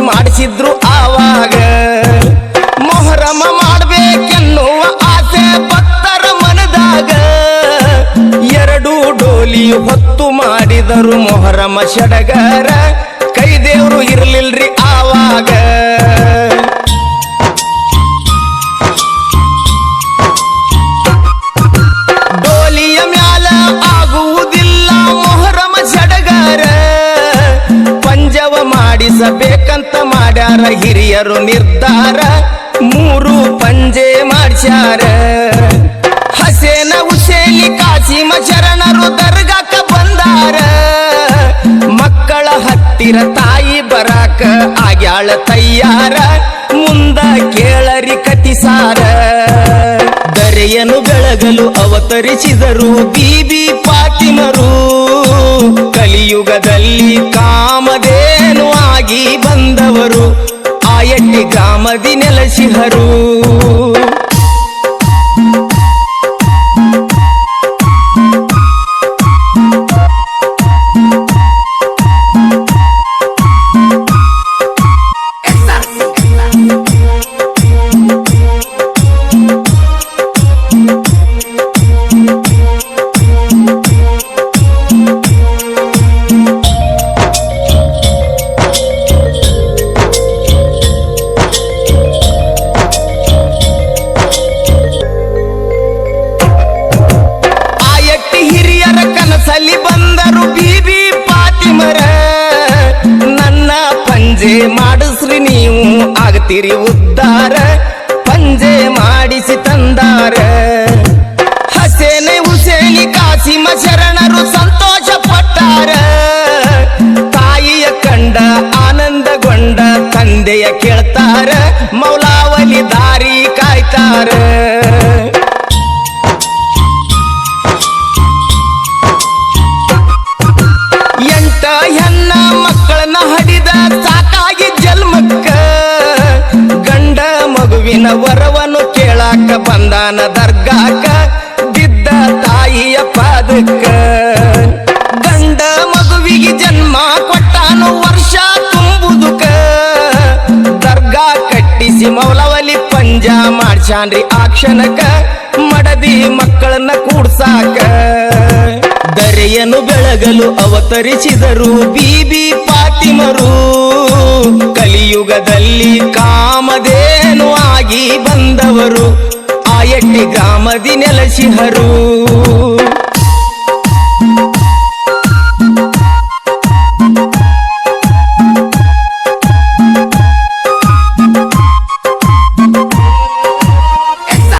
ಮಾಡಿಸಿದ್ರು ಆವಾಗ ಮೊಹರಮ ಮಾಡ್ಬೇಕೆನ್ನುವ ಆಸೆ ಭಕ್ತರ ಮನದಾಗ ಎರಡು ಡೋಲಿ ಹೊತ್ತು ಮಾಡಿದರು ಮೊಹರಮ ಸಡಗರ ಕೈ ದೇವ್ರು ಇರ್ಲಿಲ್ರಿ ಆವಾಗ ಡೋಲಿಯ ಮ್ಯಾಲ ಆಗುವುದಿಲ್ಲ ಮೊಹರಮ ಸಡಗರ ಪಂಜವ ಮಾಡಿಸಬೇಕಂತ ಮಾಡ್ಯಾರ ಹಿರಿಯರು ನಿರ್ಧಾರ 3 ಪಂಜೆ ಮಾಡ್ಸ್ಯಾರ ಹಸೇನ ಹುಸೇನಿ ಕಾಸಿಮ ಶರಣರು ದರ್ಗಾಕ ಬಂದಾರ ಮಕ್ಕಳ ಹತ್ತಿರ ತಾಯಿ ಬರಾಕ ಆಗ್ಯಾಳ ತಯ್ಯಾರ ಮುಂದ ಕೇಳರಿ ಕತಿಸಾರ ದರೆಯನ್ನು ಬೆಳಗಲು ಅವತರಿಸಿದರು ಬೀಬಿ ಫಾತಿಮರು ಕಲಿಯುಗದಲ್ಲಿ ಕಾಮಧೇನು ಆಗಿ ಬಂದವರು ಆಯಟ್ಟಿ ಗ್ರಾಮದಿ ನೆಲೆಸಿಹರು ಕನಸಲ್ಲಿ ಬಂದರು ಬೀಬಿ ಫಾತಿಮರ ನನ್ನ ಪಂಜೆ ಮಾಡಿಸ್ರಿ ನೀವು ಆಗ್ತೀರಿ ಉದ್ಧಾರ ಪಂಜೆ ಮಾಡಿಸಿ ತಂದಾರ ಹಸೇನೆ ಹುಸೇನಿ ಕಾಸಿಮ ಶರಣರು ಸಂತೋಷ ಪಟ್ಟಾರ ತಾಯಿಯ ಕಂಡ ಆನಂದಗೊಂಡ ತಂದೆಯ ಕೇಳ್ತಾರ ಮೌಲಾವಲಿ ದಾರಿ ಕಾಯ್ತಾರ ಹೆಣ್ಣ ಮಕ್ಕಳನ್ನ ಹಡಿದ ಸಾಕಾಗಿ ಜನ್ಮಕ್ಕ ಗಂಡ ಮಗುವಿನ ವರವನ್ನು ಕೇಳಾಕ ಬಂದಾನ ದರ್ಗಾಕ ಬಿದ್ದ ತಾಯಿಯ ಪಾದಕ್ಕ ಗಂಡ ಮಗುವಿಗೆ ಜನ್ಮ ಕೊಟ್ಟಾನು ವರ್ಷ ತುಂಬುದುಕ ದರ್ಗಾ ಕಟ್ಟಿಸಿ ಮೌಲವಲಿ ಪಂಜ ಮಾಡ್ಸ್ಯಾನ್ರಿ ಆ ಕ್ಷಣಕ ಮಡದಿ ಮಕ್ಕಳನ್ನ ಕೂಡ್ಸಾಕ ದರೆಯನ್ನು ಬೆಳಗಲು ಅವತರಿಸಿದರು ಬೀಬಿ ಫಾತಿಮರು ಕಲಿಯುಗದಲ್ಲಿ ಕಾಮಧೇನು ಆಗಿ ಬಂದವರು ಆಯಟ್ಟಿ ಗ್ರಾಮದಿ ನೆಲೆಸಿಹರು